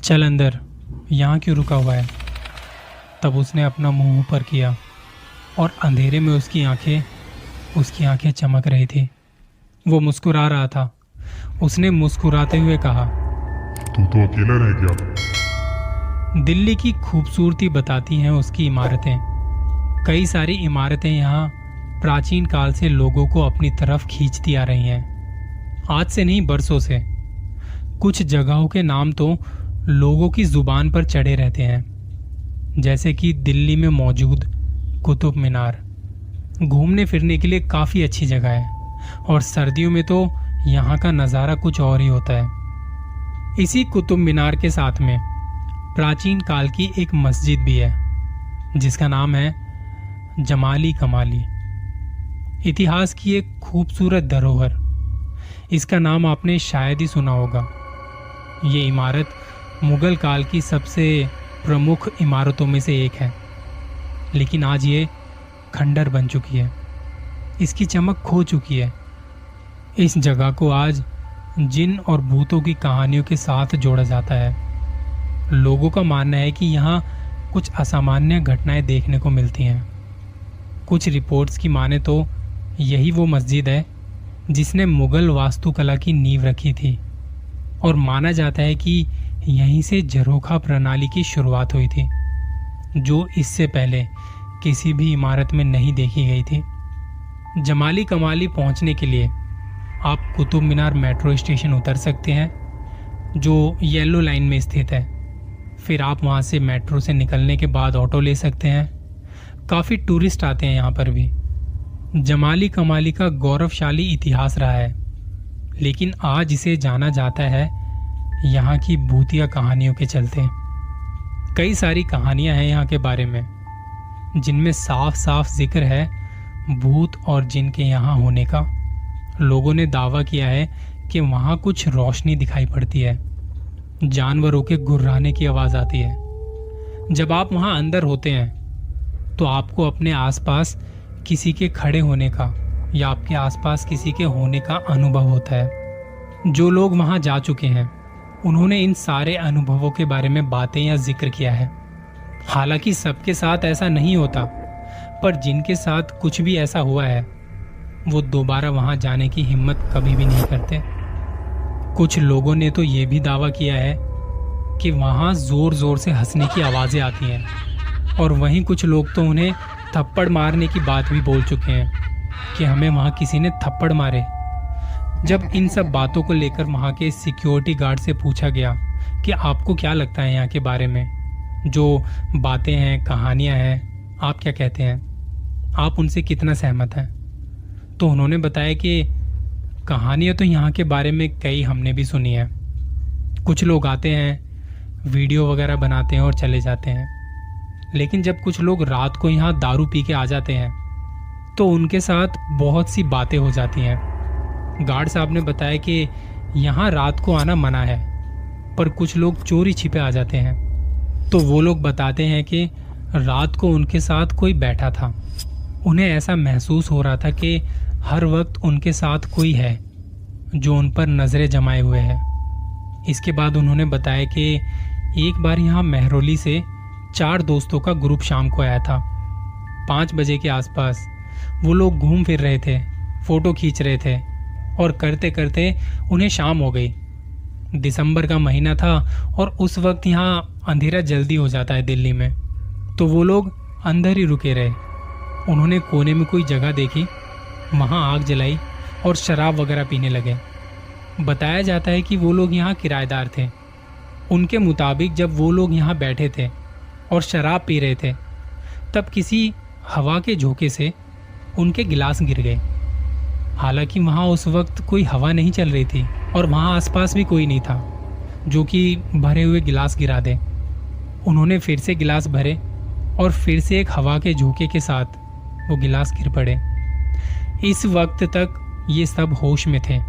चल अंदर, यहाँ क्यों रुका हुआ है। तब उसने अपना मुंह ऊपर किया और अंधेरे में उसकी आंखें चमक रही थी। वो मुस्कुरा रहा था। उसने मुस्कुराते हुए कहा, तू तो अकेला रह गया। दिल्ली की खूबसूरती बताती हैं उसकी इमारतें। कई सारी इमारतें यहाँ प्राचीन काल से लोगों को अपनी तरफ खींचती आ रही हैं। आज से नहीं, बरसों से। कुछ जगहों के नाम तो लोगों की जुबान पर चढ़े रहते हैं, जैसे कि दिल्ली में मौजूद कुतुब मीनार। घूमने फिरने के लिए काफ़ी अच्छी जगह है और सर्दियों में तो यहाँ का नज़ारा कुछ और ही होता है। इसी कुतुब मीनार के साथ में प्राचीन काल की एक मस्जिद भी है जिसका नाम है जमाली कमाली। इतिहास की एक खूबसूरत धरोहर। इसका नाम आपने शायद ही सुना होगा। ये इमारत मुगल काल की सबसे प्रमुख इमारतों में से एक है, लेकिन आज ये खंडर बन चुकी है। इसकी चमक खो चुकी है। इस जगह को आज जिन और भूतों की कहानियों के साथ जोड़ा जाता है। लोगों का मानना है कि यहाँ कुछ असामान्य घटनाएं देखने को मिलती हैं। कुछ रिपोर्ट्स की माने तो यही वो मस्जिद है जिसने मुगल वास्तुकला की नींव रखी थी और माना जाता है कि यहीं से झरोखा प्रणाली की शुरुआत हुई थी, जो इससे पहले किसी भी इमारत में नहीं देखी गई थी। जमाली कमाली पहुंचने के लिए आप कुतुब मीनार मेट्रो स्टेशन उतर सकते हैं, जो येलो लाइन में स्थित है। फिर आप वहां से मेट्रो से निकलने के बाद ऑटो ले सकते हैं। काफ़ी टूरिस्ट आते हैं यहाँ पर भी। जमाली कमाली का गौरवशाली इतिहास रहा है, लेकिन आज इसे जाना जाता है यहाँ की भूतिया कहानियों के चलते। कई सारी कहानियाँ हैं यहाँ के बारे में, जिनमें साफ साफ जिक्र है भूत और जिन के यहाँ होने का। लोगों ने दावा किया है कि वहाँ कुछ रोशनी दिखाई पड़ती है, जानवरों के गुर्राने की आवाज़ आती है। जब आप वहाँ अंदर होते हैं तो आपको अपने आसपास किसी के खड़े होने का या आपके आसपास किसी के होने का अनुभव होता है। जो लोग वहाँ जा चुके हैं उन्होंने इन सारे अनुभवों के बारे में बातें या जिक्र किया है। हालांकि सबके साथ ऐसा नहीं होता, पर जिनके साथ कुछ भी ऐसा हुआ है वो दोबारा वहाँ जाने की हिम्मत कभी भी नहीं करते। कुछ लोगों ने तो ये भी दावा किया है कि वहाँ जोर जोर से हंसने की आवाज़ें आती हैं, और वहीं कुछ लोग तो उन्हें थप्पड़ मारने की बात भी बोल चुके हैं कि हमें वहाँ किसी ने थप्पड़ मारे। जब इन सब बातों को लेकर वहाँ के सिक्योरिटी गार्ड से पूछा गया कि आपको क्या लगता है यहाँ के बारे में, जो बातें हैं, कहानियाँ हैं, आप क्या कहते हैं, आप उनसे कितना सहमत हैं, तो उन्होंने बताया कि कहानियाँ तो यहाँ के बारे में कई हमने भी सुनी है। कुछ लोग आते हैं, वीडियो वगैरह बनाते हैं और चले जाते हैं, लेकिन जब कुछ लोग रात को यहाँ दारू पी के आ जाते हैं तो उनके साथ बहुत सी बातें हो जाती हैं। गार्ड साहब ने बताया कि यहाँ रात को आना मना है, पर कुछ लोग चोरी छिपे आ जाते हैं। तो वो लोग बताते हैं कि रात को उनके साथ कोई बैठा था। उन्हें ऐसा महसूस हो रहा था कि हर वक्त उनके साथ कोई है जो उन पर नज़रें जमाए हुए है। इसके बाद उन्होंने बताया कि एक बार यहाँ मेहरौली से 4 दोस्तों का ग्रुप शाम को आया था। 5 बजे के आसपास वो लोग घूम फिर रहे थे, फोटो खींच रहे थे, और करते करते उन्हें शाम हो गई। दिसंबर का महीना था और उस वक्त यहाँ अंधेरा जल्दी हो जाता है दिल्ली में, तो वो लोग अंदर ही रुके रहे। उन्होंने कोने में कोई जगह देखी, वहाँ आग जलाई और शराब वगैरह पीने लगे। बताया जाता है कि वो लोग यहाँ किराएदार थे। उनके मुताबिक जब वो लोग यहाँ बैठे थे और शराब पी रहे थे, तब किसी हवा के झोंके से उनके गिलास गिर गए। हालांकि वहाँ उस वक्त कोई हवा नहीं चल रही थी और वहाँ आसपास भी कोई नहीं था जो कि भरे हुए गिलास गिरा दे। उन्होंने फिर से गिलास भरे और फिर से एक हवा के झोंके के साथ वो गिलास गिर पड़े। इस वक्त तक ये सब होश में थे।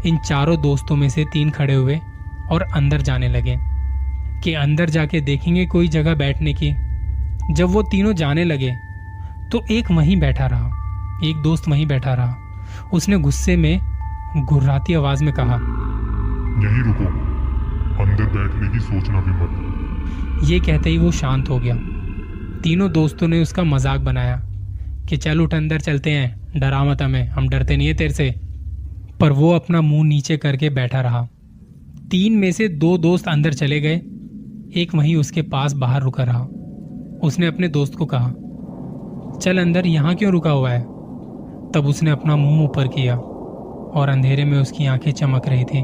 इन चारों दोस्तों में से 3 खड़े हुए और अंदर जाने लगे कि अंदर जाके देखेंगे कोई जगह बैठने की। जब वो तीनों जाने लगे तो एक वहीं बैठा रहा, एक दोस्त वहीं बैठा रहा। उसने गुस्से में गुर्राती आवाज में कहा, यहीं रुको, अंदर बैठने की सोचना भी मत। ये कहते ही वो शांत हो गया। तीनों दोस्तों ने उसका मजाक बनाया कि चल उठ अंदर चलते हैं, डरा मत हमें, हम डरते नहीं है तेरे से। पर वो अपना मुंह नीचे करके बैठा रहा। 3 में से 2 दोस्त अंदर चले गए, एक वहीं उसके पास बाहर रुका रहा। उसने अपने दोस्त को कहा, चल अंदर, यहाँ क्यों रुका हुआ है? तब उसने अपना मुंह ऊपर किया और अंधेरे में उसकी आंखें चमक रही थी।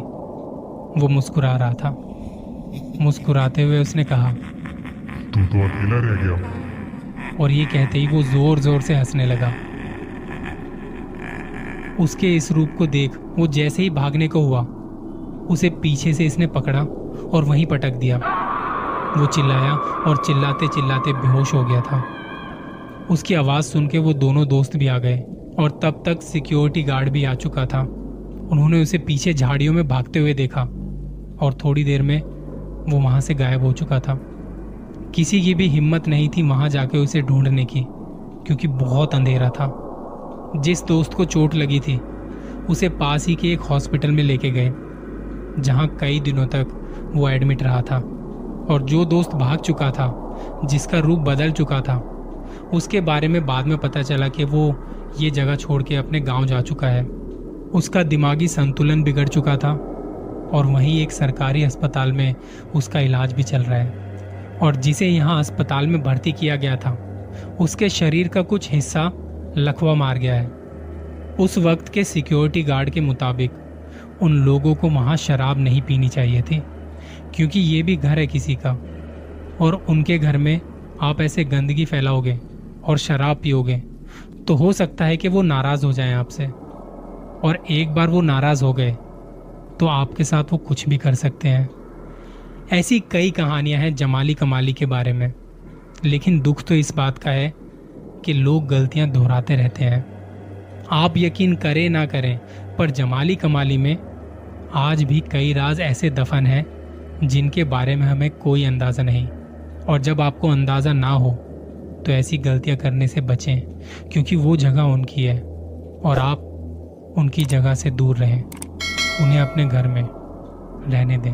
वो मुस्कुरा रहा था। मुस्कुराते हुए उसने कहा, तू तो अकेला रह गया। और ये कहते ही वो जोर जोर से हंसने लगा। उसके इस रूप को देख वो जैसे ही भागने को हुआ, उसे पीछे से इसने पकड़ा और वहीं पटक दिया। वो चिल्लाया और चिल्लाते चिल्लाते बेहोश हो गया था। उसकी आवाज़ सुन के वो दोनों दोस्त भी आ गए और तब तक सिक्योरिटी गार्ड भी आ चुका था। उन्होंने उसे पीछे झाड़ियों में भागते हुए देखा और थोड़ी देर में वो वहाँ से गायब हो चुका था। किसी की भी हिम्मत नहीं थी वहाँ जाके उसे ढूंढने की, क्योंकि बहुत अंधेरा था। जिस दोस्त को चोट लगी थी उसे पास ही के एक हॉस्पिटल में लेके गए, जहाँ कई दिनों तक वो एडमिट रहा था। और जो दोस्त भाग चुका था, जिसका रूप बदल चुका था, उसके बारे में बाद में पता चला कि वो ये जगह छोड़ के अपने गांव जा चुका है। उसका दिमागी संतुलन बिगड़ चुका था और वहीं एक सरकारी अस्पताल में उसका इलाज भी चल रहा है। और जिसे यहाँ अस्पताल में भर्ती किया गया था, उसके शरीर का कुछ हिस्सा लकवा मार गया है। उस वक्त के सिक्योरिटी गार्ड के मुताबिक उन लोगों को वहाँ शराब नहीं पीनी चाहिए थी, क्योंकि ये भी घर है किसी का, और उनके घर में आप ऐसे गंदगी फैलाओगे और शराब पियोगे तो हो सकता है कि वो नाराज़ हो जाएं आपसे। और एक बार वो नाराज़ हो गए तो आपके साथ वो कुछ भी कर सकते हैं। ऐसी कई कहानियां हैं जमाली कमाली के बारे में, लेकिन दुख तो इस बात का है कि लोग गलतियां दोहराते रहते हैं। आप यकीन करें ना करें, पर जमाली कमाली में आज भी कई राज ऐसे दफन हैं जिनके बारे में हमें कोई अंदाज़ा नहीं। और जब आपको अंदाज़ा ना हो तो ऐसी गलतियां करने से बचें, क्योंकि वो जगह उनकी है और आप उनकी जगह से दूर रहें। उन्हें अपने घर में रहने दें।